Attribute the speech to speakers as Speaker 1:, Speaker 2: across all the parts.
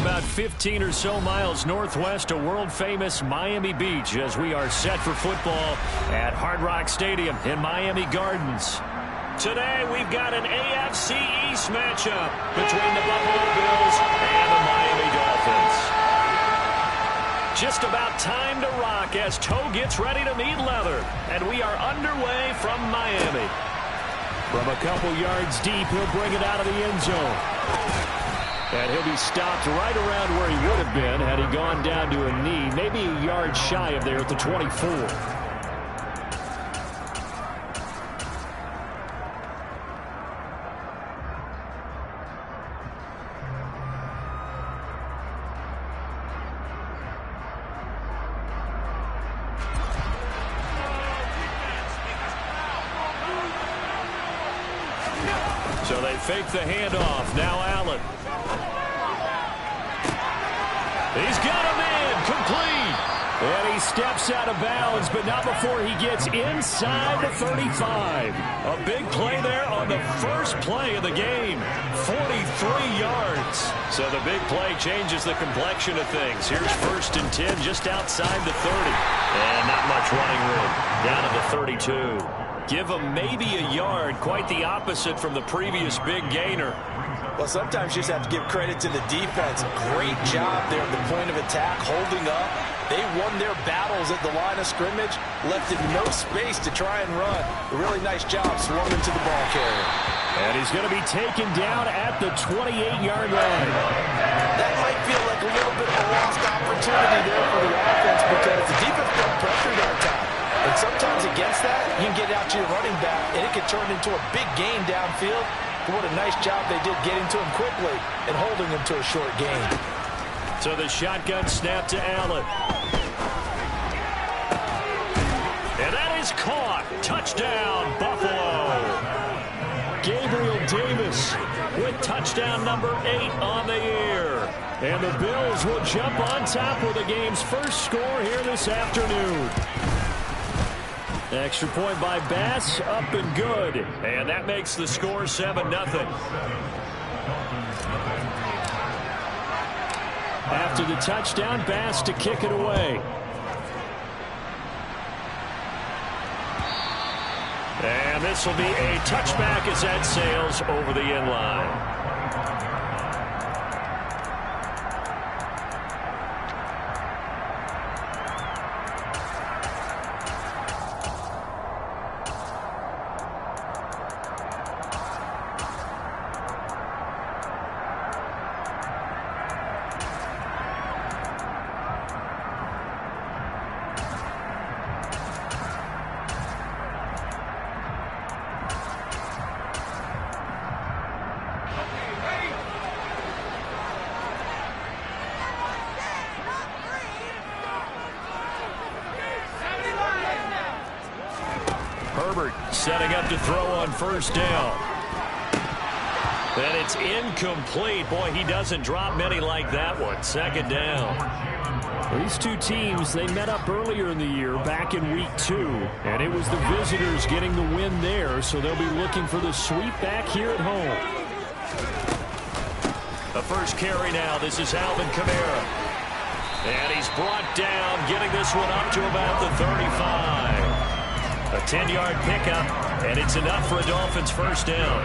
Speaker 1: about 15 or so miles northwest of world-famous Miami Beach as we are set for football at Hard Rock Stadium in Miami Gardens. Today, we've got an AFC East matchup between the Buffalo Bills and the Miami Dolphins. Just about time to rock as toe gets ready to meet leather, and we are underway from Miami. From a couple yards deep, he'll bring it out of the end zone. And he'll be stopped right around where he would have been had he gone down to a knee, maybe a yard shy of there at the 24. So they fake the handoff. Now Allen. He's got him in. Complete. And he steps out of bounds, but not before he gets inside the 35. A big play there on the first play of the game. 43 yards. So the big play changes the complexion of things. Here's 1st and 10 just outside the 30. And not much running room. Down to the 32. Give him maybe a yard, quite the opposite from the previous big gainer.
Speaker 2: Well, sometimes you just have to give credit to the defense. Great job there at the point of attack, holding up. They won their battles at the line of scrimmage, left him no space to try and run. A really nice job swarming to the ball carrier.
Speaker 1: And he's going to be taken down at the 28-yard line.
Speaker 2: That might feel like a little bit of a lost opportunity there for the offense because the defense got pressure that time. And sometimes against that, you can get out to your running back, and it can turn into a big gain downfield. But what a nice job they did getting to him quickly and holding him to a short gain.
Speaker 1: So the shotgun snap to Allen. And that is caught. Touchdown, Buffalo. Gabriel Davis with touchdown number 8 on the year. And the Bills will jump on top with the game's first score here this afternoon. Extra point by Bass, up and good. And that makes the score 7-0. After the touchdown, Bass to kick it away. And this will be a touchback as that sails over the end line. Herbert setting up to throw on 1st down. And it's incomplete. Boy, he doesn't drop many like that one. 2nd down.
Speaker 3: These two teams, they met up earlier in the year, back in week 2. And it was the visitors getting the win there, so they'll be looking for the sweep back here at home.
Speaker 1: The first carry now. This is Alvin Kamara. And he's brought down, getting this one up to about the 35. A 10-yard pickup, and it's enough for a Dolphins 1st down.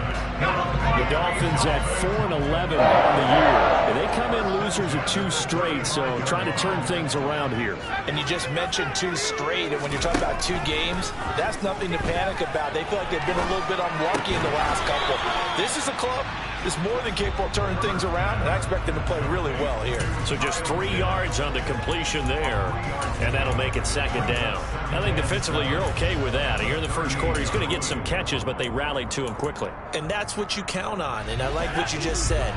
Speaker 3: The Dolphins at 4-11 on the year. And they come in losers of 2 straight, so trying to turn things around here.
Speaker 2: And you just mentioned 2 straight, and when you're talking about 2 games, that's nothing to panic about. They feel like they've been a little bit unlucky in the last couple. This is a club that's more than capable of turning things around, and I expect them to play really well here.
Speaker 1: So just 3 yards on the completion there, and that'll make it 2nd down. I think defensively you're okay with that. Here in the first quarter, he's going to get some catches, but they rallied to him quickly.
Speaker 2: And that's what you count on, and I like what you just said.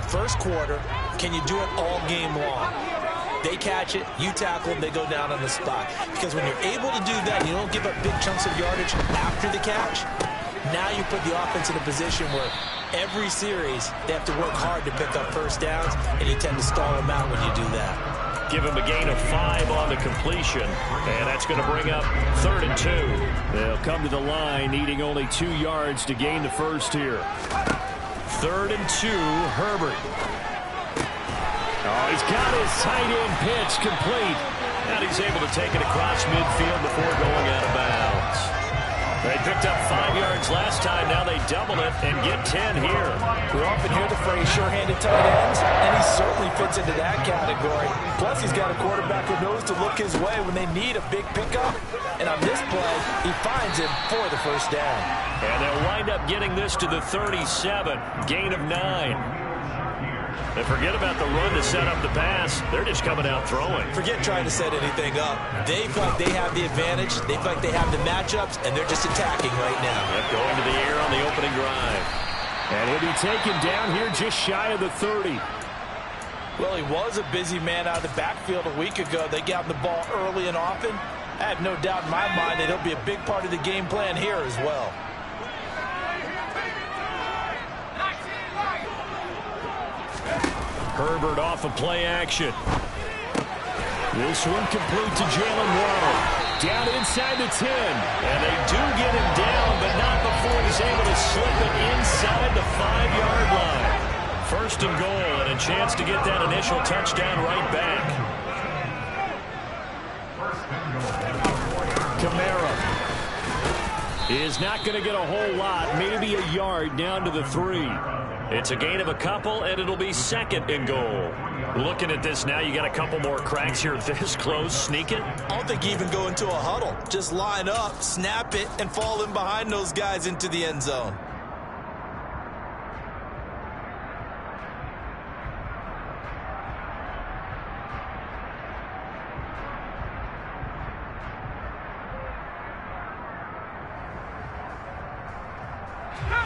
Speaker 2: First quarter, can you do it all game long? They catch it, you tackle them, they go down on the spot. Because when you're able to do that, you don't give up big chunks of yardage after the catch. Now you put the offense in a position where every series they have to work hard to pick up 1st downs, and you tend to stall them out when you do that.
Speaker 1: Give him a gain of 5 on the completion, and that's going to bring up 3rd and 2.
Speaker 3: They'll come to the line, needing only 2 yards to gain the first here.
Speaker 1: 3rd and 2, Herbert. Oh, he's got his tight end pitch complete. And he's able to take it across midfield before going out of bounds. They picked up 5 yards last time. Now they double it and get 10 here.
Speaker 2: We often hear the phrase sure-handed tight ends, and he certainly fits into that category. Plus, he's got a quarterback who knows to look his way when they need a big pickup. And on this play, he finds him for the first down.
Speaker 1: And they'll wind up getting this to the 37. Gain of 9. And forget about the run to set up the pass. They're just coming out throwing.
Speaker 2: Forget trying to set anything up. They feel like they have the advantage. They feel like they have the matchups, and they're just attacking right now.
Speaker 1: Yep, going to the air on the opening drive. And he'll be taken down here just shy of the 30.
Speaker 2: Well, he was a busy man out of the backfield a week ago. They got him the ball early and often. I have no doubt in my mind that he'll be a big part of the game plan here as well.
Speaker 1: Herbert off of play action. This one complete to Jalen Waddle. Down inside the 10. And they do get him down, but not before he's able to slip it inside the 5-yard line. First and goal, and a chance to get that initial touchdown right back. Kamara is not going to get a whole lot, maybe a yard down to the 3. It's a gain of a couple, and it'll be second and goal. Looking at this now, you got a couple more cracks here this close. Sneak it.
Speaker 2: I don't think you even go into a huddle. Just line up, snap it, and fall in behind those guys into the end zone.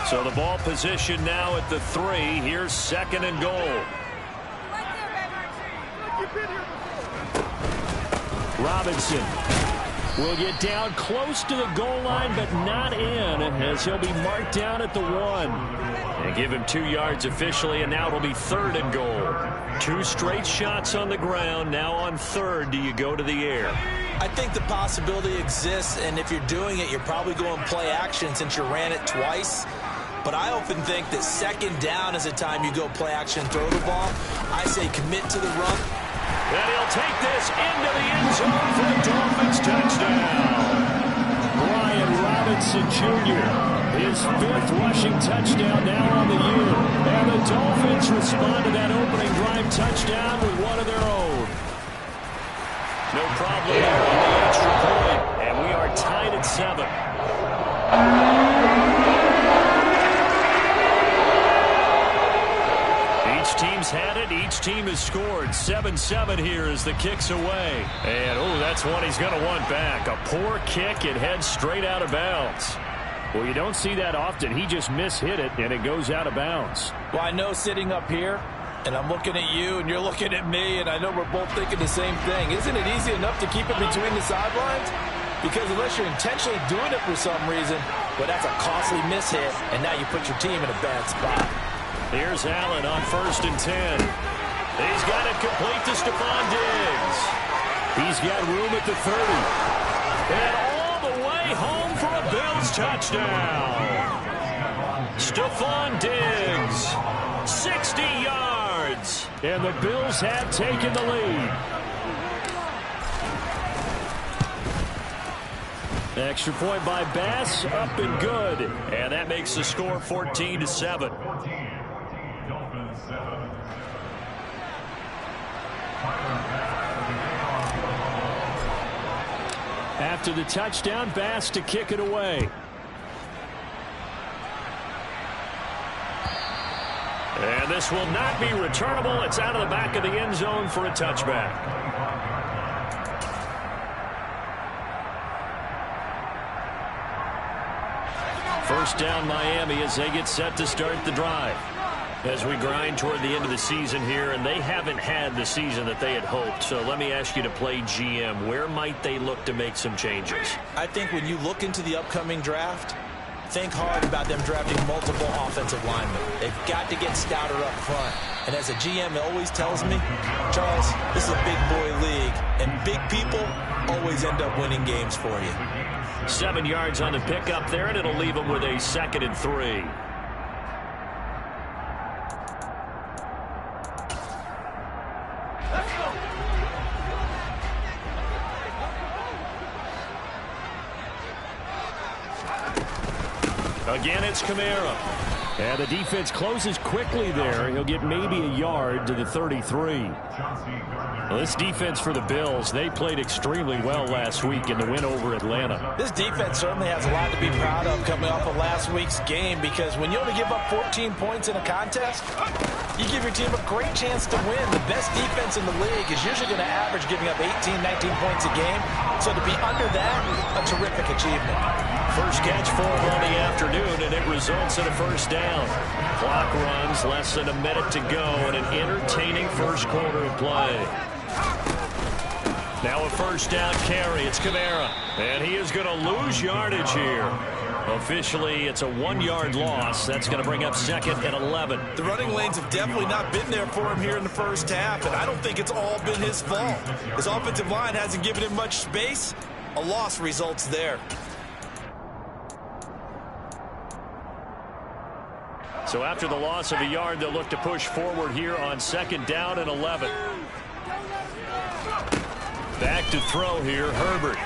Speaker 1: So the ball position now at the 3. Here's second and goal. Robinson will get down close to the goal line, but not in, as he'll be marked down at the 1. And give him 2 yards officially, and now it'll be third and goal. 2 straight shots on the ground. Now on third, do you go to the air?
Speaker 2: I think the possibility exists, and if you're doing it, you're probably going play action since you ran it twice. But I often think that second down is a time you go play action, throw the ball. I say commit to the run.
Speaker 1: And he'll take this into the end zone for a Dolphins touchdown. Brian Robinson Jr., his 5th rushing touchdown now on the year. And the Dolphins respond to that opening drive touchdown with one of their own. No problem there on the extra point. And we are tied at 7. Each team's had it. Each team has scored. 7-7 here as the kick's away. And, oh, that's one he's going to want back. A poor kick. It heads straight out of bounds. Well, you don't see that often. He just mishit it, and it goes out of bounds.
Speaker 2: Well, I know sitting up here, and I'm looking at you, and you're looking at me, and I know we're both thinking the same thing. Isn't it easy enough to keep it between the sidelines? Because unless you're intentionally doing it for some reason, well, that's a costly mishit, and now you put your team in a bad spot.
Speaker 1: Here's Allen on 1st and 10. He's got it complete to Stephon Diggs. He's got room at the 30. And all the way home for a Bills touchdown. Stephon Diggs, 60 yards. And the Bills have taken the lead. Extra point by Bass, up and good. And that makes the score 14-7. After the touchdown, Bass to kick it away. And this will not be returnable. It's out of the back of the end zone for a touchback. First down Miami as they get set to start the drive. As we grind toward the end of the season here, and they haven't had the season that they had hoped. So let me ask you to play GM. Where might they look to make some changes?
Speaker 2: I think when you look into the upcoming draft, think hard about them drafting multiple offensive linemen. They've got to get stouter up front. And as a GM always tells me, Charles, this is a big boy league, and big people always end up winning games for you.
Speaker 1: 7 yards on the pickup there, and it'll leave them with a 2nd and 3. Again, it's Kamara.
Speaker 3: And the defense closes quickly there. He'll get maybe a yard to the 33. Well, this defense for the Bills, they played extremely well last week in the win over Atlanta.
Speaker 2: This defense certainly has a lot to be proud of coming off of last week's game, because when you only give up 14 points in a contest, you give your team a great chance to win. The best defense in the league is usually going to average giving up 18, 19 points a game. So to be under that, a terrific achievement.
Speaker 1: First catch for him on the afternoon, and it results in a first down. Clock runs, less than a minute to go, and an entertaining first quarter of play. Now a first down carry. It's Kamara, and he is going to lose yardage here. Officially, it's a 1-yard loss. That's going to bring up 2nd and 11.
Speaker 2: The running lanes have definitely not been there for him here in the first half, and I don't think it's all been his fault. His offensive line hasn't given him much space. A loss results there.
Speaker 1: So after the loss of a yard, they'll look to push forward here on 2nd down and 11. Back to throw here, Herbert.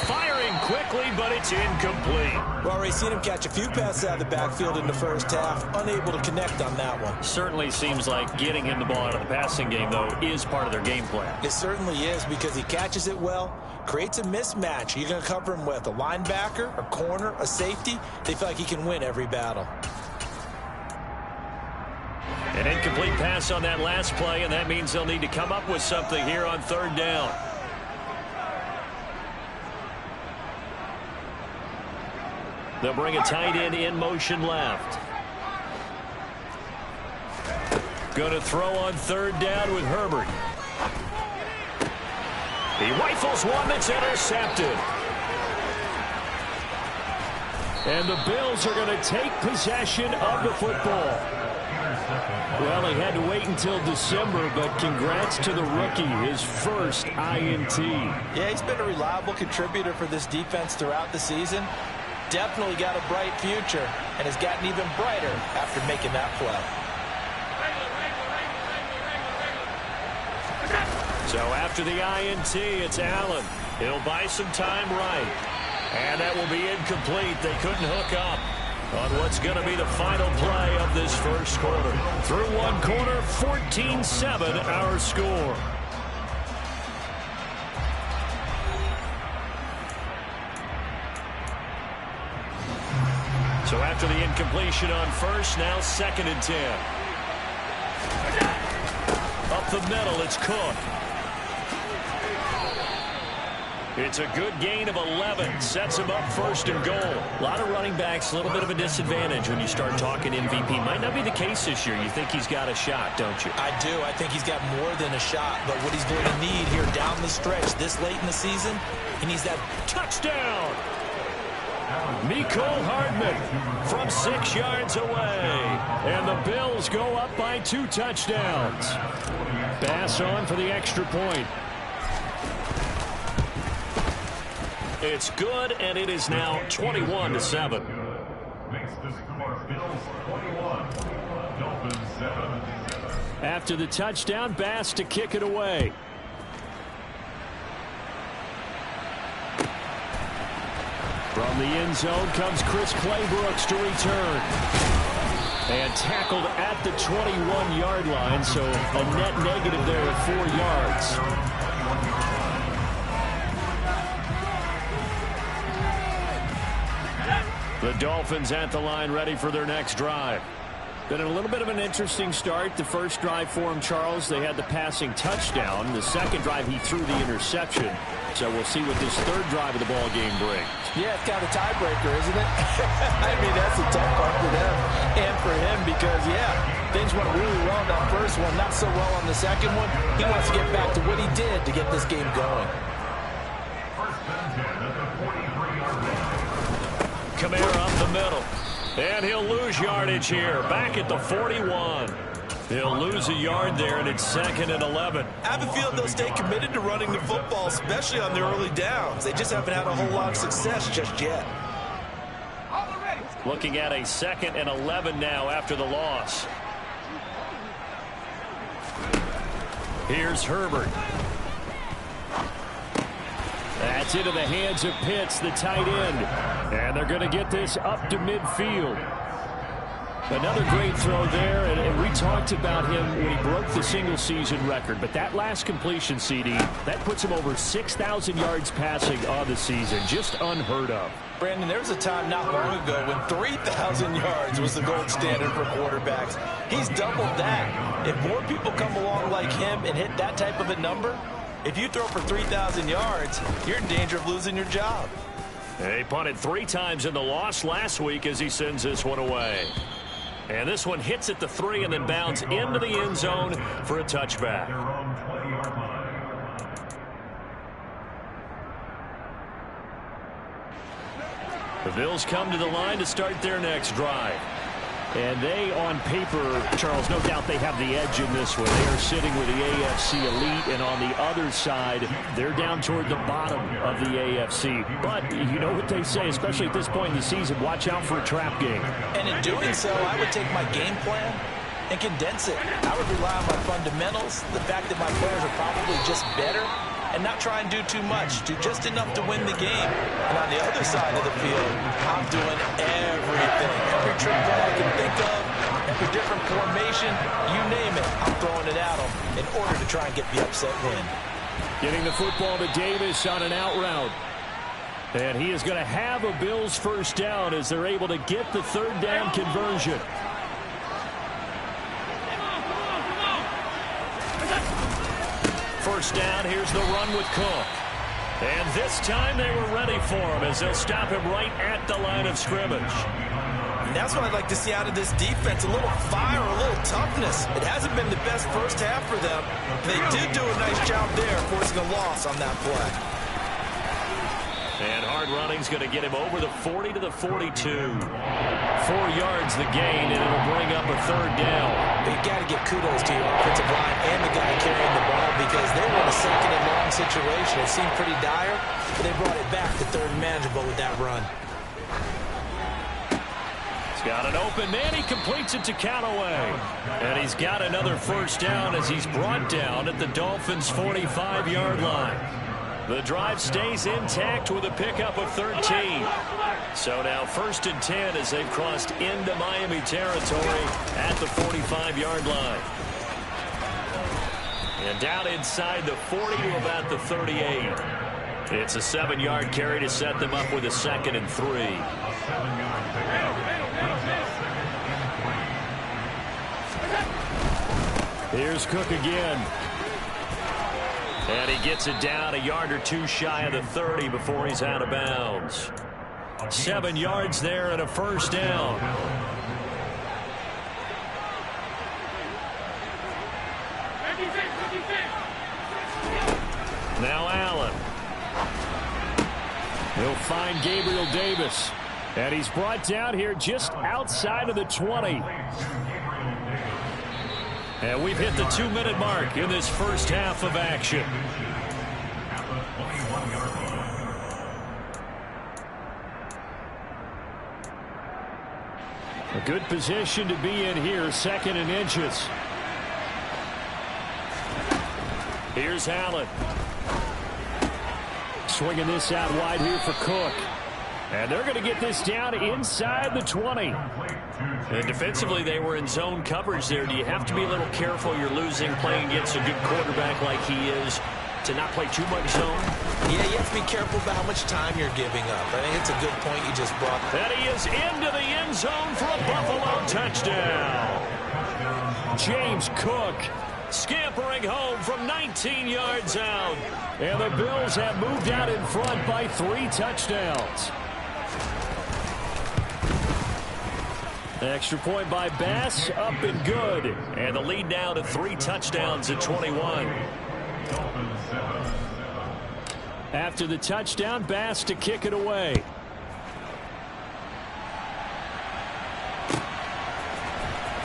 Speaker 1: Firing quickly, but it's incomplete.
Speaker 2: Well, already seen him catch a few passes out of the backfield in the first half. Unable to connect on that one.
Speaker 1: Certainly seems like getting him the ball out of the passing game, though, is part of their game plan.
Speaker 2: It certainly is, because he catches it well, creates a mismatch. You're going to cover him with a linebacker, a corner, a safety. They feel like he can win every battle.
Speaker 1: An incomplete pass on that last play, and that means they'll need to come up with something here on 3rd down. They'll bring a tight end in motion left. Going to throw on 3rd down with Herbert. He rifles one that's intercepted.
Speaker 3: And the Bills are going to take possession of the football. Well, he had to wait until December, but congrats to the rookie, his first INT.
Speaker 2: Yeah, he's been a reliable contributor for this defense throughout the season. Definitely got a bright future, and has gotten even brighter after making that play.
Speaker 1: So after the INT, it's Allen. He'll buy some time right. And that will be incomplete. They couldn't hook up on what's going to be the final play of this first quarter. Through one quarter, 14-7 our score. So after the incompletion on first, now 2nd and 10. Up the middle, it's Cook. It's a good gain of 11. Sets him up 1st and goal. A lot of running backs, a little bit of a disadvantage when you start talking MVP. Might not be the case this year. You think he's got a shot, don't you?
Speaker 2: I do. I think he's got more than a shot. But what he's going to need here down the stretch this late in the season, he needs that
Speaker 1: touchdown. Mecole Hardman from 6 yards away. And the Bills go up by 2 touchdowns. Bass on for the extra point. It's good, and it is now 21-7. After the touchdown, Bass to kick it away. From the end zone comes Chris Claybrooks to return. And tackled at the 21-yard line, so a net negative there of 4 yards. The Dolphins at the line, ready for their next drive. Been a little bit of an interesting start. The first drive for him, Charles, they had the passing touchdown. The second drive, he threw the interception. So we'll see what this third drive of the ball game brings.
Speaker 2: Yeah, it's kind of a tiebreaker, isn't it? I mean, that's a tough part for them and for him because, yeah, things went really well on that first one, not so well on the second one. He wants to get back to what he did to get this game going.
Speaker 1: Kamara up the middle. And he'll lose yardage here. Back at the 41. He'll lose a yard there, and it's 2nd and 11.
Speaker 2: I have a feeling they'll stay committed to running the football, especially on their early downs. They just haven't had a whole lot of success just yet.
Speaker 1: Looking at a 2nd and 11 now after the loss. Here's Herbert. That's into the hands of Pitts, the tight end.
Speaker 3: And they're going to get this up to midfield. Another great throw there, and we talked about him when he broke the single-season record. But that last completion, CD, that puts him over 6,000 yards passing on the season. Just unheard of.
Speaker 2: Brandon, there was a time not long ago when 3,000 yards was the gold standard for quarterbacks. He's doubled that. If more people come along like him and hit that type of a number, if you throw for 3,000 yards, you're in danger of losing your job.
Speaker 1: He punted 3 times in the loss last week as he sends this one away. And this one hits at the 3 and then bounds into the end zone for a touchback. The Bills come to the line to start their next drive. And they, on paper, Charles, no doubt they have the edge in this one. They are sitting with the AFC elite, and on the other side, they're down toward the bottom of the AFC. But you know what they say, especially at this point in the season, watch out for a trap game.
Speaker 2: And in doing so, I would take my game plan and condense it. I would rely on my fundamentals, the fact that my players are probably just better, and not try and do too much, do just enough to win the game. And on the other side of the field, I'm doing everything. Every trick that I can think of, every different formation, you name it, I'm throwing it at them in order to try and get the upset win.
Speaker 3: Getting the football to Davis on an out route. And he is going to have a Bills first down as they're able to get the third down conversion. First down, here's the run with Cook. And this time they were ready for him as they'll stop him right at the line of scrimmage.
Speaker 2: And that's what I'd like to see out of this defense, a little fire, a little toughness. It hasn't been the best first half for them. They did do a nice job there, forcing a loss on that play.
Speaker 1: And hard running's going to get him over the 40 to the 42. 4 yards the gain, and it'll bring up a third down.
Speaker 2: But you got to give kudos to your offensive line and the guy carrying the ball because they were in a second and long situation. It seemed pretty dire, but they brought it back to third and manageable with that run.
Speaker 1: He's got an open man. He completes it to Callaway. And he's got another first down as he's brought down at the Dolphins' 45-yard line. The drive stays intact with a pickup of 13. So now 1st and 10 as they've crossed into Miami territory at the 45-yard line. And down inside the 40 to about the 38. It's a 7-yard carry to set them up with a 2nd and 3.
Speaker 3: Here's Cook again.
Speaker 1: And he gets it down a yard or 2 shy of the 30 before he's out of bounds. 7 yards there and a first down. Now Allen.
Speaker 3: He'll find Gabriel Davis. And he's brought down here just outside of the 20.
Speaker 1: And we've hit the 2-minute mark in this first half of action.
Speaker 3: A good position to be in here, 2nd and inches.
Speaker 1: Here's Allen.
Speaker 3: Swinging this out wide here for Cook. And they're going to get this down inside the 20.
Speaker 1: And defensively, they were in zone coverage there. Do you have to be a little careful? You're losing playing against a good quarterback like he is to not play too much zone?
Speaker 2: Yeah, you have to be careful about how much time you're giving up. I think it's a good point you just brought.
Speaker 1: And he is into the end zone for a Buffalo touchdown.
Speaker 3: James Cook
Speaker 1: scampering home from 19 yards out.
Speaker 3: And the Bills have moved out in front by 3 touchdowns. Extra point by Bass, up and good.
Speaker 1: And the lead now to 3 touchdowns at 21.
Speaker 3: After the touchdown, Bass to kick it away.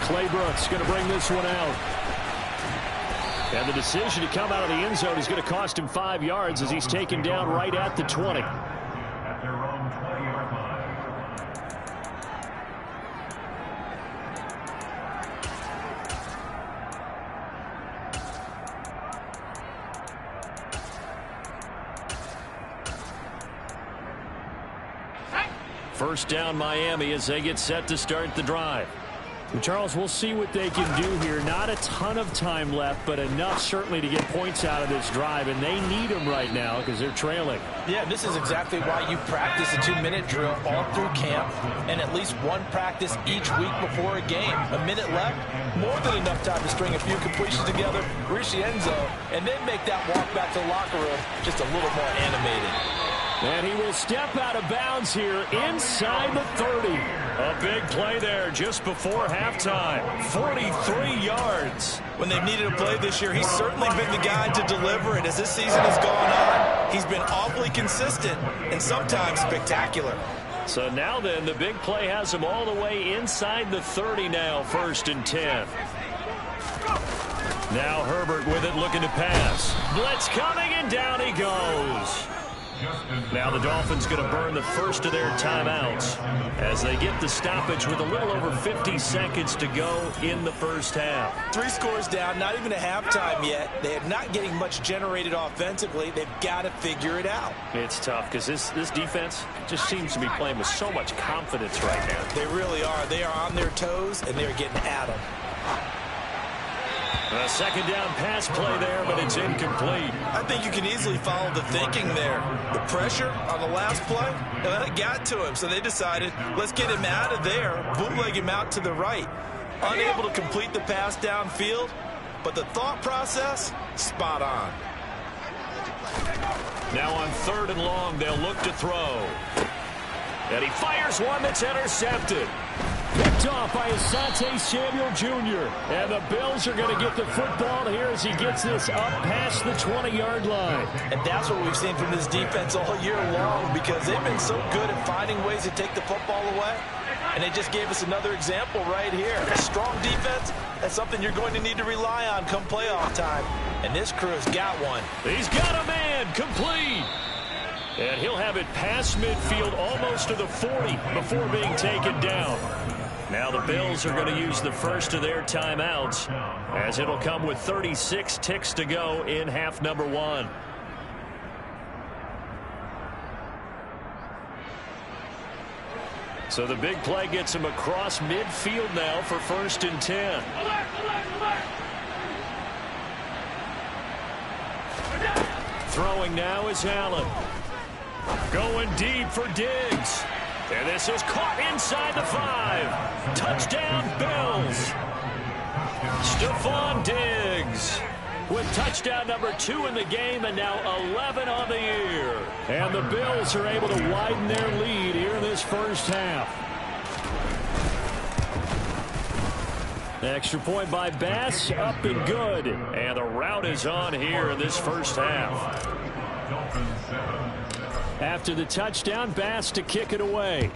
Speaker 3: Clay Brooks going to bring this one out. And the decision to come out of the end zone is going to cost him 5 yards as he's taken down right at the 20.
Speaker 1: First down Miami as they get set to start the drive.
Speaker 3: And Charles, we'll see what they can do here. Not a ton of time left, but enough certainly to get points out of this drive, and they need them right now because they're trailing.
Speaker 2: Yeah, this is exactly why you practice a 2-minute drill all through camp and at least one practice each week before a game. A minute left, more than enough time to string a few completions together, reach the end zone, and then make that walk back to the locker room just a little more animated.
Speaker 3: And he will step out of bounds here inside the 30.
Speaker 1: A big play there just before halftime. 43 yards.
Speaker 2: When they've needed a play this year, he's certainly been the guy to deliver it. As this season has gone on, he's been awfully consistent and sometimes spectacular.
Speaker 1: So now then, the big play has him all the way inside the 30 now, 1st and 10. Now Herbert with it, looking to pass. Blitz coming, and down he goes. Now the Dolphins going to burn the first of their timeouts as they get the stoppage with a little over 50 seconds to go in the first half.
Speaker 2: 3 scores down, not even a halftime yet. They are not getting much generated offensively. They've got to figure it out.
Speaker 1: It's tough because this defense just seems to be playing with so much confidence right now.
Speaker 2: They really are. They are on their toes, and they're getting at them.
Speaker 1: A second down pass play there, but it's incomplete.
Speaker 2: I think you can easily follow the thinking there. The pressure on the last play, it got to him, so they decided, let's get him out of there, bootleg him out to the right. Unable to complete the pass downfield, but the thought process, spot on.
Speaker 1: Now on 3rd and long, they'll look to throw. And he fires one that's intercepted.
Speaker 3: Picked off by Asante Samuel Jr. And the Bills are going to get the football here as he gets this up past the 20-yard line.
Speaker 2: And that's what we've seen from this defense all year long, because they've been so good at finding ways to take the football away. And they just gave us another example right here. A strong defense, that's something you're going to need to rely on come playoff time. And this crew's got one.
Speaker 1: He's got a man, complete. And he'll have it past midfield almost to the 40 before being taken down. Now the Bills are going to use the first of their timeouts as it'll come with 36 ticks to go in half number 1. So the big play gets him across midfield now for 1st and 10. Throwing now is Allen. Going deep for Diggs. And this is caught inside the 5. Touchdown, Bills. Stephon Diggs with touchdown number 2 in the game, and now 11 on the year.
Speaker 3: And the Bills are able to widen their lead here in this first half. Extra point by Bass, up and good.
Speaker 1: And the route is on here in this first half.
Speaker 3: After the touchdown, Bass to kick it away.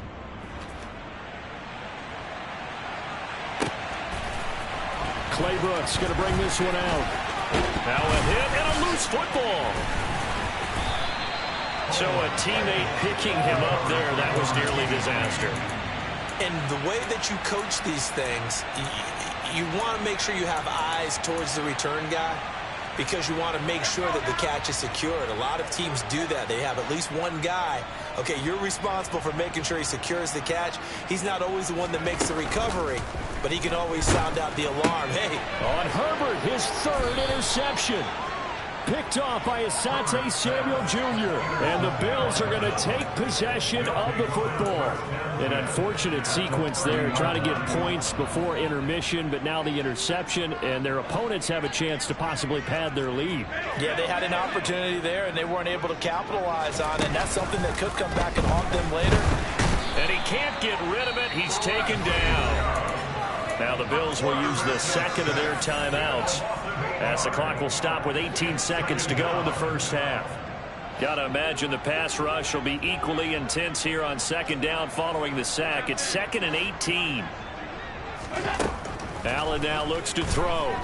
Speaker 3: Claybrooks going to bring this one out.
Speaker 1: Now a hit and a loose football. So a teammate picking him up there, that was nearly disaster.
Speaker 2: And the way that you coach these things, you want to make sure you have eyes towards the return guy, because you want to make sure that the catch is secured. A lot of teams do that. They have at least one guy. Okay, you're responsible for making sure he secures the catch. He's not always the one that makes the recovery, but he can always sound out the alarm. Hey.
Speaker 3: On Herbert, his 3rd interception. Picked off by Asante Samuel Jr. And the Bills are going to take possession of the football. An unfortunate sequence there, trying to get points before intermission, but now the interception, and their opponents have a chance to possibly pad their lead.
Speaker 2: Yeah, they had an opportunity there, and they weren't able to capitalize on it. And that's something that could come back and haunt them later.
Speaker 1: And he can't get rid of it. He's taken down. Now the Bills will use the second of their timeouts, as the clock will stop with 18 seconds to go in the first half. Got to imagine the pass rush will be equally intense here on 2nd down following the sack. It's 2nd and 18. Allen now looks to throw.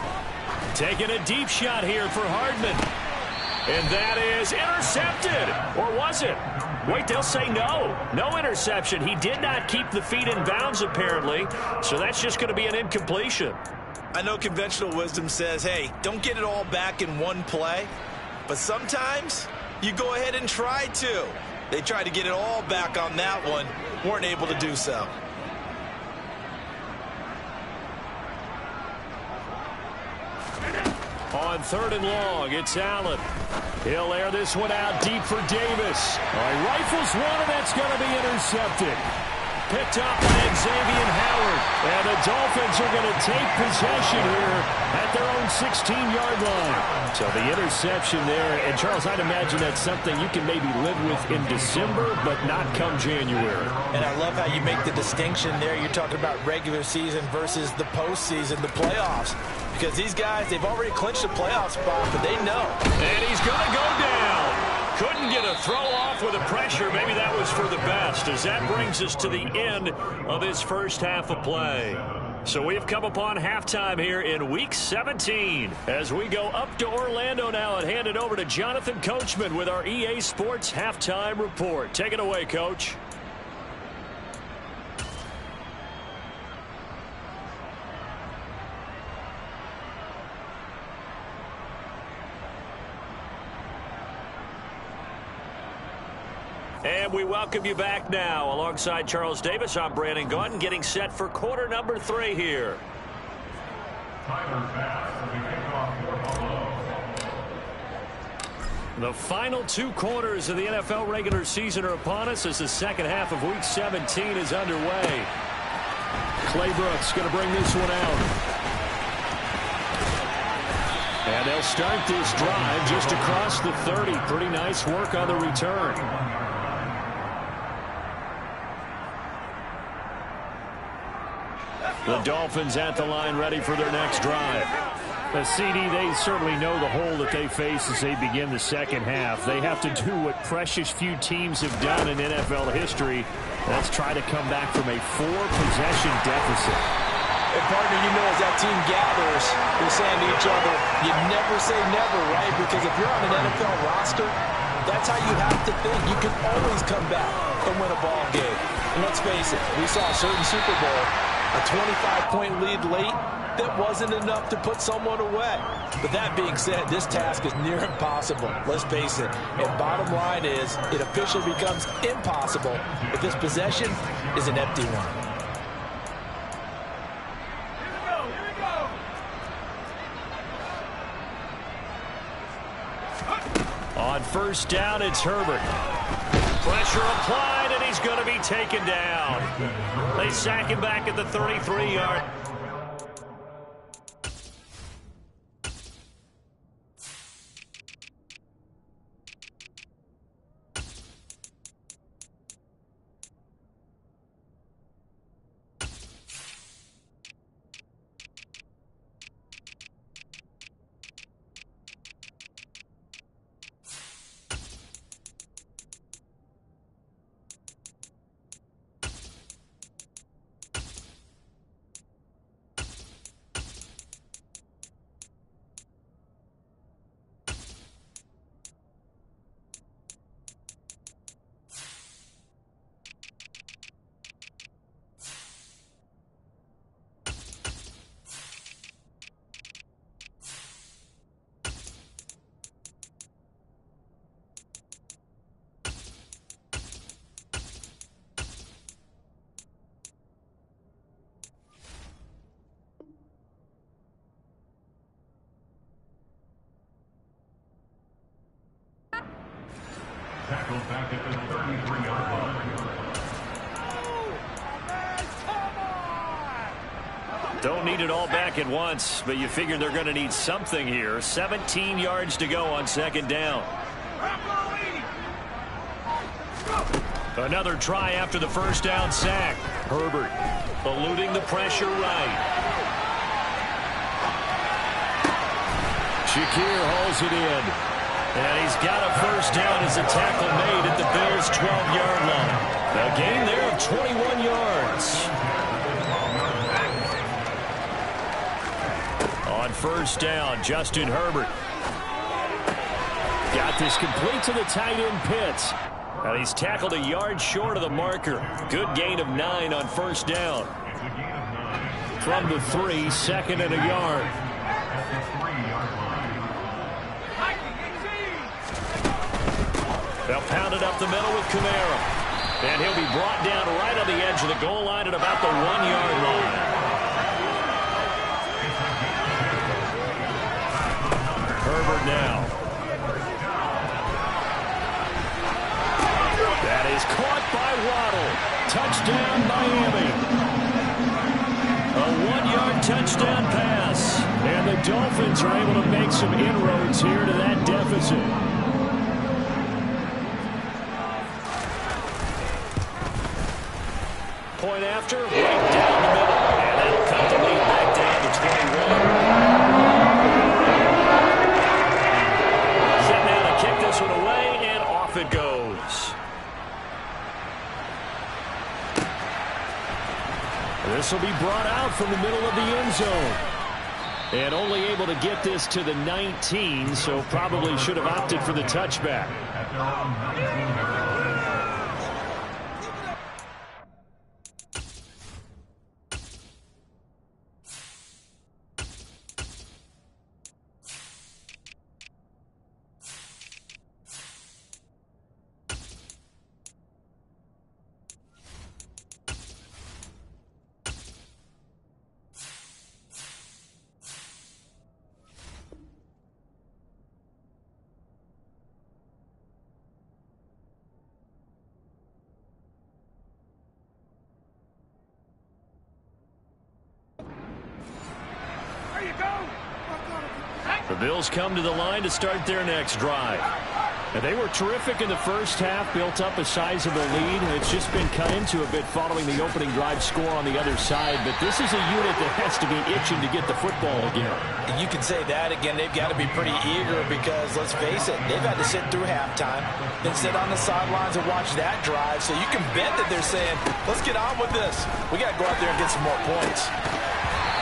Speaker 1: Taking a deep shot here for Hardman. And that is intercepted. Or was it? Wait, they'll say no. No interception. He did not keep the feet in bounds, apparently. So that's just going to be an incompletion.
Speaker 2: I know conventional wisdom says, hey, don't get it all back in one play. But sometimes you go ahead and try to. They tried to get it all back on that one. Weren't able to do so.
Speaker 1: On 3rd and long, it's Allen. He'll air this one out deep for Davis. He rifles one, and that's going to be intercepted. Picked up by Xavier Howard. And the Dolphins are going to take possession here at their own 16-yard line. So the interception there. And, Charles, I'd imagine that's something you can maybe live with in December, but not come January.
Speaker 2: And I love how you make the distinction there. You're talking about regular season versus the postseason, the playoffs. Because these guys, they've already clinched a playoff spot, but they know.
Speaker 1: And he's going to go down. Couldn't get a throw off with the pressure. Maybe that was for the best, as that brings us to the end of this first half of play. So we've come upon halftime here in Week 17. As we go up to Orlando now and hand it over to Jonathan Coachman with our EA Sports Halftime Report. Take it away, Coach. And we welcome you back now. Alongside Charles Davis, I'm Brandon Gaudin, getting set for quarter number 3 here. The final 2 quarters of the NFL regular season are upon us as the second half of Week 17 is underway. Clay Brooks going to bring this one out. And they'll start this drive just across the 30. Pretty nice work on the return. The Dolphins at the line ready for their next drive. The CD, they certainly know the hole that they face as they begin the second half. They have to do what precious few teams have done in NFL history. Let's try to come back from a 4-possession deficit.
Speaker 2: And partner, you know, as that team gathers, they're saying to each other, you never say never, right? Because if you're on an NFL roster, that's how you have to think. You can always come back and win a ball game. And let's face it, we saw a certain Super Bowl, a 25-point lead late, that wasn't enough to put someone away. But that being said, this task is near impossible. Let's face it. And bottom line is, it officially becomes impossible if this possession is an empty one.
Speaker 1: On first down, it's Herbert. Pressure applied, and he's going to be taken down. They sack him back at the 33-yard.
Speaker 4: Tackled back at the 33-yard line.
Speaker 1: Don't need it all back at once, but you figure they're going to need something here. 17 yards to go on second down. Another try after the first down sack. Herbert eluding the pressure right. Shakir hauls it in. And he's got a first down as a tackle made at the Bills' 12-yard line. A gain there of 21 yards. On first down, Justin Herbert. Got this complete to the tight end Pitts. And he's tackled a yard short of the marker. Good gain of 9 on first down. From the 3, second and a yard. They'll pound it up the middle with Kamara. And he'll be brought down right on the edge of the goal line at about the 1-yard line. Herbert now. That is caught by Waddle. Touchdown, Miami. A 1-yard touchdown pass. And the Dolphins are able to make some inroads here to that deficit. Point after, right down the middle. And that'll cut the lead back down to 21. Set now to kick this one away, and off it goes. This will be brought out from the middle of the end zone. And only able to get this to the 19, so probably should have opted for the touchback. The Bills come to the line to start their next drive. And they were terrific in the first half, built up a sizable lead. It's just been cut into a bit following the opening drive score on the other side. But this is a unit that has to be itching to get the football again.
Speaker 2: And you can say that again. They've got to be pretty eager because, let's face it, they've had to sit through halftime, then sit on the sidelines and watch that drive. So you can bet that they're saying, let's get on with this. We got to go out there and get some more points.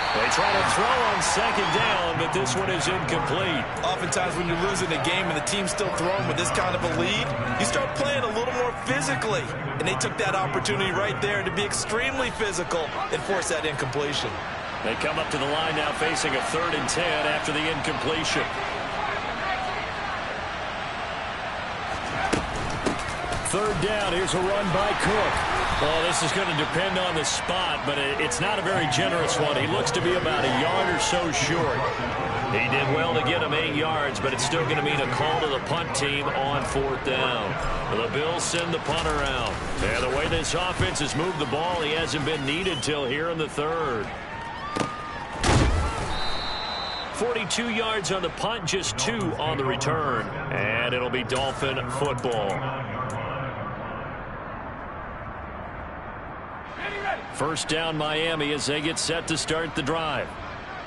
Speaker 1: They try to throw on second down, but this one is incomplete.
Speaker 2: Oftentimes when you're losing a game and the team's still throwing with this kind of a lead, you start playing a little more physically. And they took that opportunity right there to be extremely physical and force that incompletion.
Speaker 1: They come up to the line now facing a 3rd and 10 after the incompletion. Third down, here's a run by Cook. Well, this is going to depend on the spot, but it's not a very generous one. He looks to be about a yard or so short. He did well to get him 8 yards, but it's still going to mean a call to the punt team on 4th down. The Bills send the punter out. And the way this offense has moved the ball, he hasn't been needed till here in the 3rd. 42 yards on the punt, just 2 on the return. And it'll be Dolphin football. First down Miami as they get set to start the drive.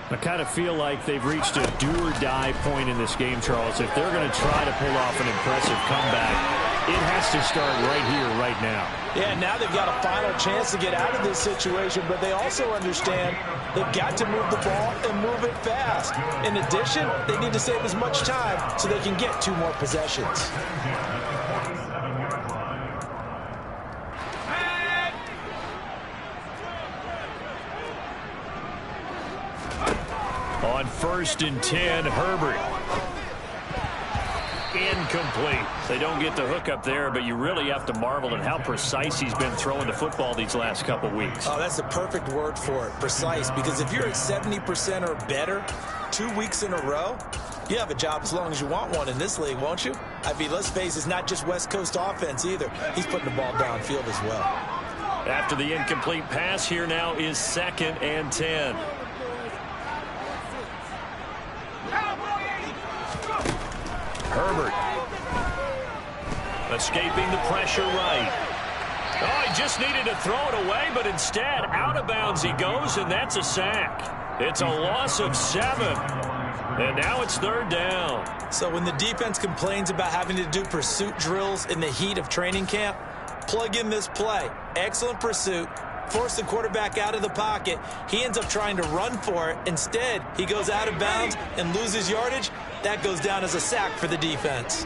Speaker 1: I kind of feel like they've reached a do-or-die point in this game, Charles. If they're going to try to pull off an impressive comeback, it has to start right here, right now.
Speaker 2: Yeah, now they've got a final chance to get out of this situation, but they also understand they've got to move the ball and move it fast. In addition, they need to save as much time so they can get 2 more possessions.
Speaker 1: On 1st and 10, Herbert. Incomplete. They don't get the hook up there, but you really have to marvel at how precise he's been throwing the football these last couple weeks.
Speaker 2: Oh, that's the perfect word for it, precise, because if you're at 70% or better 2 weeks in a row, you have a job as long as you want one in this league, won't you? I mean, let's face it, it's not just West Coast offense either. He's putting the ball downfield as well.
Speaker 1: After the incomplete pass, here now is 2nd and 10. Herbert escaping the pressure right. Oh, he just needed to throw it away, but instead out of bounds he goes, and that's a sack. It's a loss of 7, and now it's 3rd down.
Speaker 2: So when the defense complains about having to do pursuit drills in the heat of training camp, plug in this play. Excellent pursuit. Force the quarterback out of the pocket. He ends up trying to run for it. Instead, he goes out of bounds and loses yardage. That goes down as a sack for the defense.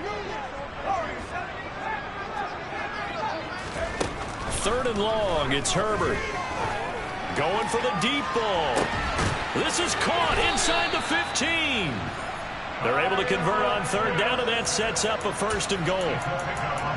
Speaker 1: 3rd and long, it's Herbert. Going for the deep ball. This is caught inside the 15. They're able to convert on third down, and that sets up a 1st and goal.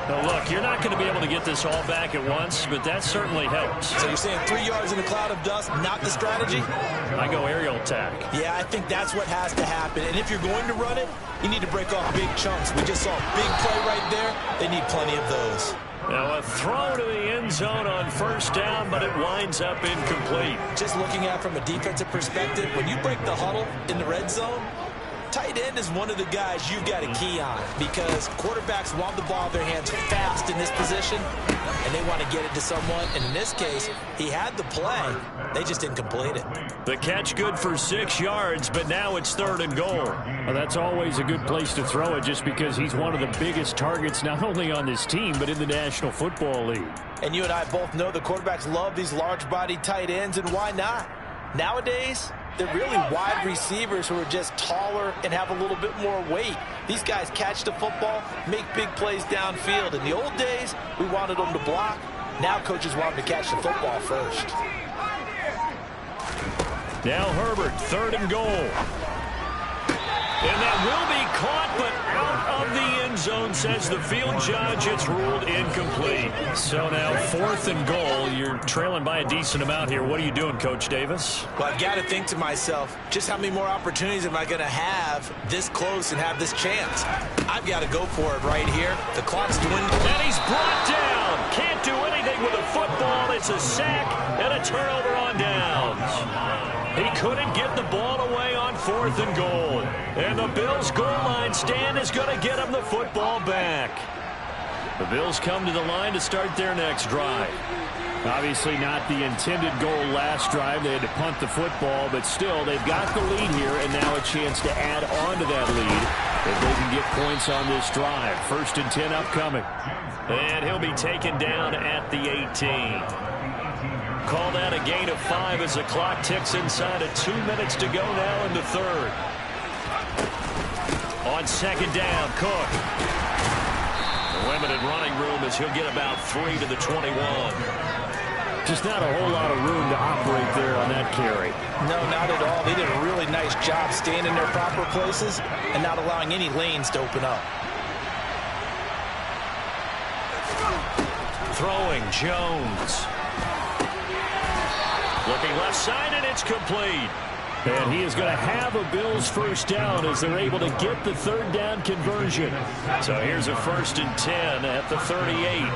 Speaker 1: Now, look, you're not going to be able to get this all back at once, but that certainly helps.
Speaker 2: So you're saying 3 yards in a cloud of dust, not the strategy?
Speaker 1: I go aerial attack.
Speaker 2: Yeah, I think that's what has to happen. And if you're going to run it, you need to break off big chunks. We just saw a big play right there. They need plenty of those.
Speaker 1: Now a throw to the end zone on 1st down, but it winds up incomplete.
Speaker 2: Just looking at it from a defensive perspective, when you break the huddle in the red zone, tight end is one of the guys you've got to key on because quarterbacks want the ball in their hands fast in this position, and they want to get it to someone. And in this case, he had the play. They just didn't complete it.
Speaker 1: The catch good for 6 yards, but now it's 3rd and goal.
Speaker 3: Well, that's always a good place to throw it just because he's one of the biggest targets not only on this team but in the National Football League.
Speaker 2: And you and I both know the quarterbacks love these large-bodied tight ends, and why not? Nowadays, they're really wide receivers who are just taller and have a little bit more weight. These guys catch the football, make big plays downfield. In the old days, we wanted them to block. Now coaches want them to catch the football first.
Speaker 1: Now Herbert, 3rd and goal. And that will be caught, but out of the end zone, says the field judge. It's ruled incomplete. So now 4th and goal. You're trailing by a decent amount here. What are you doing, Coach Davis?
Speaker 2: Well, I've got to think to myself, just how many more opportunities am I going to have this close and have this chance? I've got to go for it right here. The clock's dwindling.
Speaker 1: And he's brought down. Can't do anything with a football. It's a sack and a turnover on downs. He couldn't get the ball away on 4th and goal. And the Bills' goal line stand is going to get him the football back. The Bills come to the line to start their next drive.
Speaker 3: Obviously not the intended goal last drive. They had to punt the football, but still they've got the lead here and now a chance to add on to that lead if they can get points on this drive. 1st and 10 upcoming.
Speaker 1: And he'll be taken down at the 18. Call that a gain of 5 as the clock ticks inside of 2 minutes to go now in the 3rd. On 2nd down, Cook. The limited running room as he'll get about 3 to the 21.
Speaker 3: Just not a whole lot of room to operate there on that carry.
Speaker 2: No, not at all. They did a really nice job staying in their proper places and not allowing any lanes to open up.
Speaker 1: Throwing, Jones. Looking left side, and it's complete.
Speaker 3: And he is going to have a Bills 1st down as they're able to get the 3rd down conversion.
Speaker 1: So here's a 1st and 10 at the 38.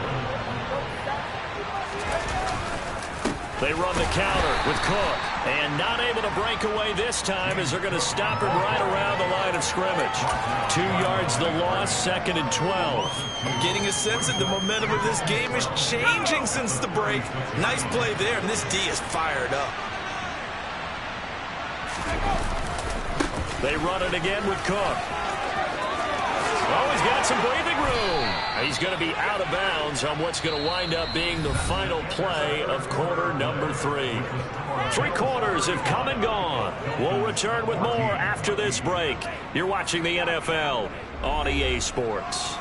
Speaker 1: They run the counter with Cook. And not able to break away this time as they're going to stop him right around the line of scrimmage. 2 yards the loss, 2nd and 12.
Speaker 2: I'm getting a sense that the momentum of this game is changing since the break. Nice play there, and this D is fired up.
Speaker 1: They run it again with Cook. Oh, he's got some breathing room. He's going to be out of bounds on what's going to wind up being the final play of quarter number 3. 3 quarters have come and gone. We'll return with more after this break. You're watching the NFL on EA Sports.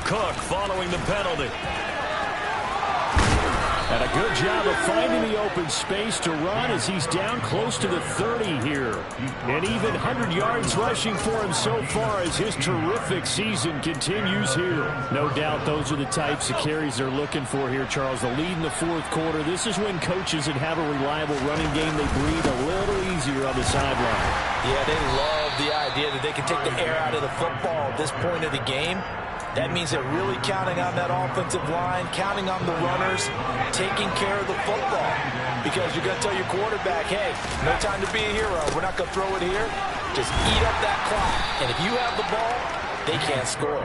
Speaker 1: Cook following the penalty.
Speaker 3: And a good job of finding the open space to run as he's down close to the 30 here. And even 100 yards rushing for him so far as his terrific season continues here. No doubt those are the types of carries they're looking for here, Charles. The lead in the 4th quarter. This is when coaches that have a reliable running game, they breathe a little easier on the sideline.
Speaker 2: Yeah, they love the idea that they can take the air out of the football at this point of the game. That means they're really counting on that offensive line, counting on the runners, taking care of the football. Because you're going to tell your quarterback, hey, no time to be a hero. We're not going to throw it here. Just eat up that clock. And if you have the ball, they can't score.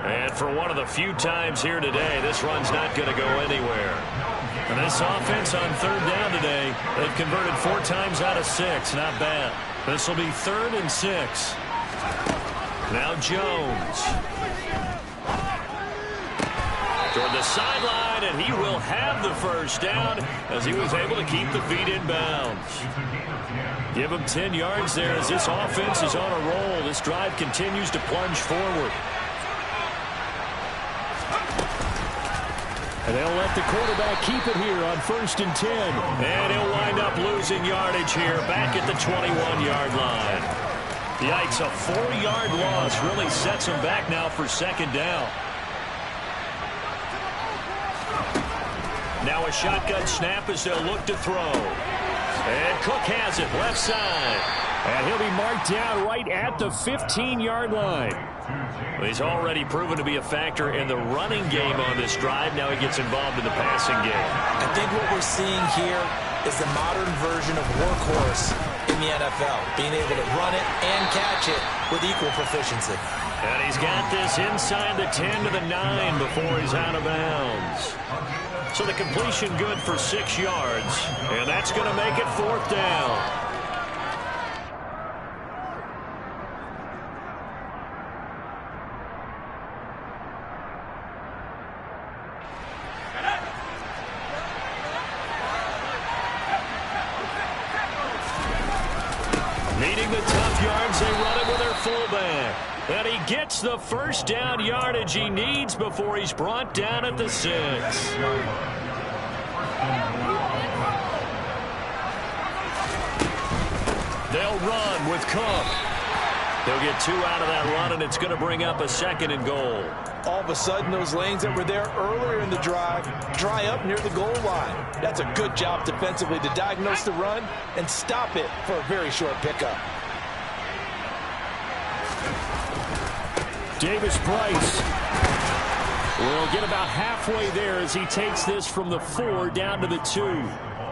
Speaker 1: And for one of the few times here today, this run's not going to go anywhere. And this offense on third down today, they've converted 4 times out of 6. Not bad. This will be 3rd and 6. Now Jones. Toward the sideline, and he will have the first down as he was able to keep the feet in bounds. Give him 10 yards there as this offense is on a roll. This drive continues to plunge forward. And they'll let the quarterback keep it here on 1st and 10. And he'll wind up losing yardage here back at the 21-yard line. Yikes, a 4-yard loss really sets him back now for 2nd down. Now a shotgun snap as they'll look to throw. And Cook has it left side. And he'll be marked down right at the 15-yard line. Well, he's already proven to be a factor in the running game on this drive. Now he gets involved in the passing game.
Speaker 2: I think what we're seeing here is the modern version of workhorse in the NFL. Being able to run it and catch it with equal proficiency.
Speaker 1: And he's got this inside the 10 to the 9 before he's out of bounds. So the completion good for 6 yards. And that's going to make it 4th down. Needing the tough yards, they run it with their fullback. And he gets the first down yardage he needs before he's brought down at the 6. They'll run with Cook. They'll get 2 out of that run, and it's going to bring up a 2nd and goal.
Speaker 2: All of a sudden, those lanes that were there earlier in the drive dry up near the goal line. That's a good job defensively to diagnose the run and stop it for a very short pickup.
Speaker 3: Davis Price will get about halfway there as he takes this from the 4 down to the 2.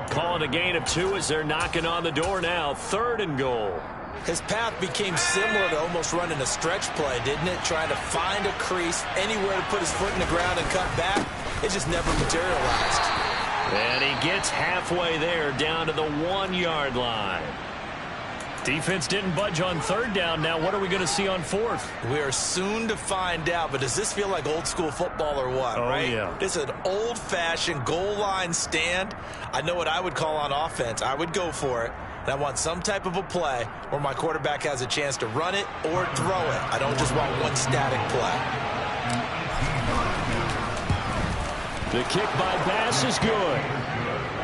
Speaker 1: Calling a gain of 2 as they're knocking on the door now. 3rd and goal.
Speaker 2: His path became similar to almost running a stretch play, didn't it? Trying to find a crease, anywhere to put his foot in the ground and cut back. It just never materialized.
Speaker 1: And he gets halfway there down to the 1-yard line. Defense didn't budge on 3rd down. Now what are we going to see on 4th?
Speaker 2: We are soon to find out, but does this feel like old school football or what, right?
Speaker 1: Yeah.
Speaker 2: This is an old-fashioned goal line stand. I know what I would call on offense. I would go for it. And I want some type of a play where my quarterback has a chance to run it or throw it. I don't just want one static play.
Speaker 3: The kick by Bass is good.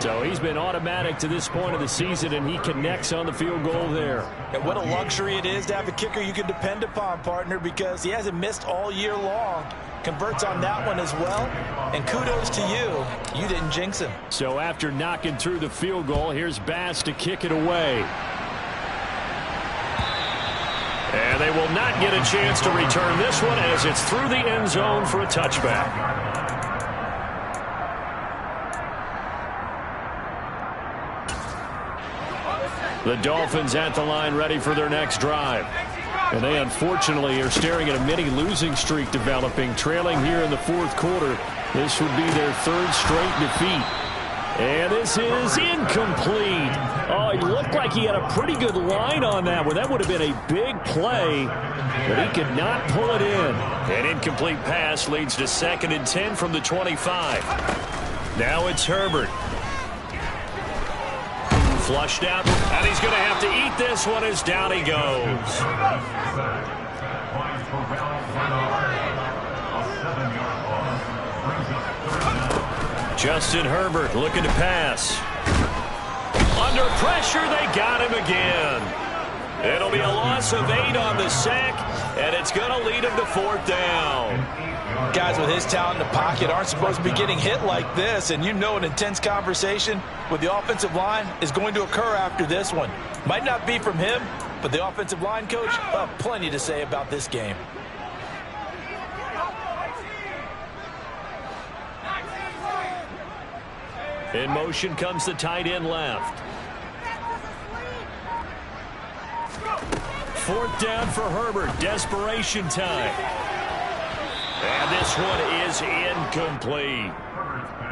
Speaker 3: So he's been automatic to this point of the season, and he connects on the field goal there.
Speaker 2: And what a luxury it is to have a kicker you can depend upon, partner, because he hasn't missed all year long. Converts on that one as well. And kudos to you. You didn't jinx him.
Speaker 3: So after knocking through the field goal, here's Bass to kick it away.
Speaker 1: And they will not get a chance to return this one as it's through the end zone for a touchback. The Dolphins at the line ready for their next drive. And they unfortunately are staring at a mini losing streak developing, trailing here in the 4th quarter. This would be their 3rd straight defeat. And this is incomplete. Oh, it looked like he had a pretty good line on that one. That would have been a big play, but he could not pull it in. An incomplete pass leads to 2nd and 10 from the 25. Now it's Herbert. Flushed out, and he's going to have to eat this one as down he goes. Justin Herbert looking to pass. Under pressure, they got him again. It'll be a loss of 8 on the sack, and it's going to lead him to 4th down.
Speaker 2: Guys with his talent in the pocket aren't supposed to be getting hit like this, and you know an intense conversation with the offensive line is going to occur after this one. Might not be from him, But the offensive line coach, plenty to say about this game.
Speaker 1: In motion comes the tight end left. Fourth down for Herbert. Desperation time. And this one is incomplete.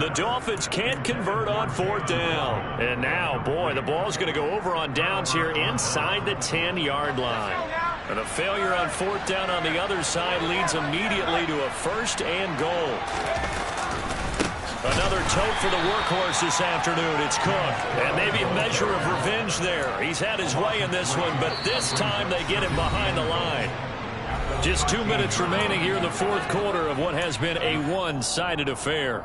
Speaker 1: The Dolphins can't convert on fourth down. And now, boy, the ball's going to go over on downs here inside the 10-yard line. And a failure on fourth down on the other side leads immediately to a first and goal. Another tote for the workhorse this afternoon. It's Cook. And maybe a measure of revenge there. He's had his way in this one, but this time they get him behind the line. Just 2 minutes remaining here in the fourth quarter of what has been a one-sided affair.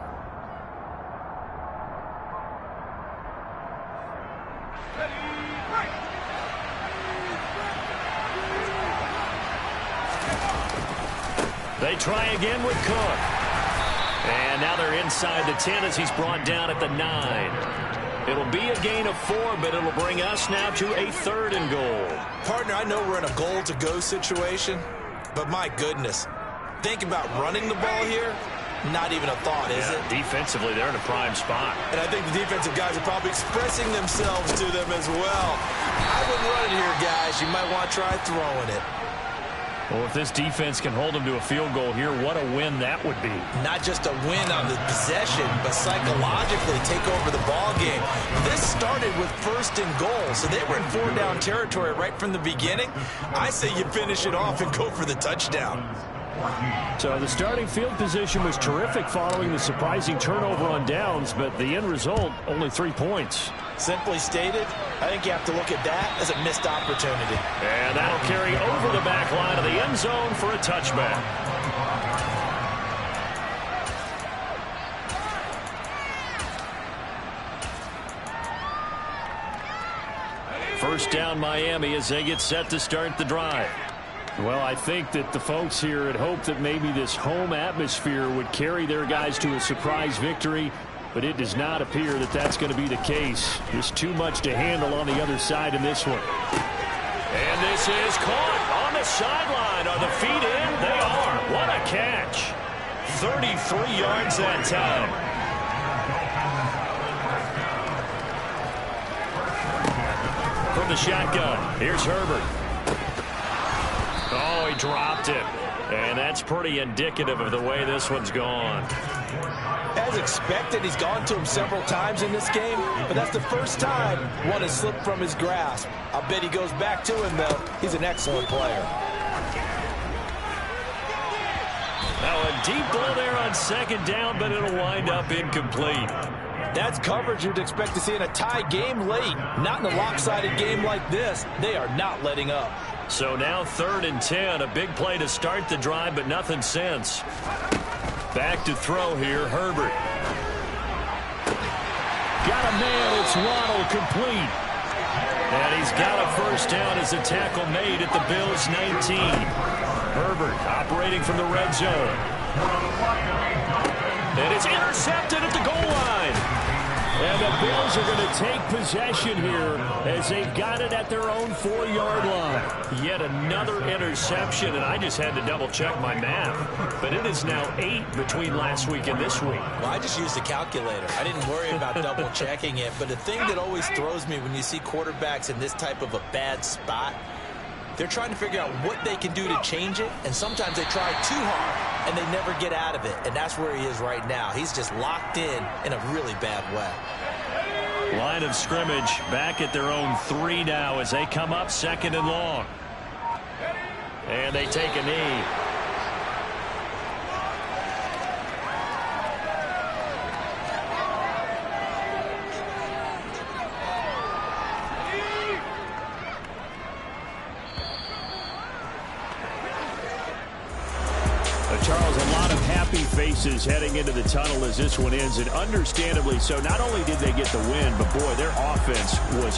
Speaker 1: They try again with Cook. And now they're inside the 10 as he's brought down at the 9. It'll be a gain of 4, but it'll bring us now to a 3rd and goal.
Speaker 2: Partner, I know we're in a goal-to-go situation, but my goodness, think about running the ball here. Not even a thought, is it?
Speaker 1: Defensively, they're in a prime spot.
Speaker 2: And I think the defensive guys are probably expressing themselves to them as well. I wouldn't run it here, guys. You might want to try throwing it.
Speaker 1: Well, if this defense can hold them to a field goal here, what a win that would be.
Speaker 2: Not just a win on the possession, but psychologically take over the ball game. This started with 1st and goal, so they were in 4-down territory right from the beginning. I say you finish it off and go for the touchdown.
Speaker 3: So the starting field position was terrific following the surprising turnover on downs, but the end result, only 3 points.
Speaker 2: Simply stated, I think you have to look at that as a missed opportunity.
Speaker 1: And that'll carry over the back line of the end zone for a touchback. First down Miami as they get set to start the drive.
Speaker 3: Well, I think that the folks here had hoped that maybe this home atmosphere would carry their guys to a surprise victory, but it does not appear that that's going to be the case. Just too much to handle on the other side in this one.
Speaker 1: And this is caught on the sideline. Are the feet in? They are. What a catch. 33 yards that time. From the shotgun, here's Herbert. Oh, he dropped it. And that's pretty indicative of the way this one's gone.
Speaker 2: As expected, he's gone to him several times in this game, but that's the first time one has slipped from his grasp. I'll bet he goes back to him, though. He's an excellent player.
Speaker 1: Now a deep ball there on 2nd down, but it'll wind up incomplete.
Speaker 2: That's coverage you'd expect to see in a tie game late. Not in a lopsided game like this. They are not letting up.
Speaker 1: So now 3rd and 10, a big play to start the drive, but nothing since. Back to throw here, Herbert.
Speaker 3: Got a man, it's Waddle, complete.
Speaker 1: And he's got a first down as a tackle made at the Bills' 19. Herbert operating from the red zone. And it's intercepted at the goal line.
Speaker 3: And the Bills are going to take possession here as they've got it at their own 4-yard line.
Speaker 1: Yet another interception, and I just had to double-check my math. But it is now 8 between last week and this week.
Speaker 2: Well, I just used a calculator. I didn't worry about double-checking it. But the thing that always throws me when you see quarterbacks in this type of a bad spot, they're trying to figure out what they can do to change it, and sometimes they try too hard, and they never get out of it. And that's where he is right now. He's just locked in a really bad way.
Speaker 1: Line of scrimmage back at their own 3 now as they come up 2nd and long. And they take a knee.
Speaker 3: Charles, a lot of happy faces heading into the tunnel as this one ends, and understandably so. Not only did they get the win, but boy, their offense was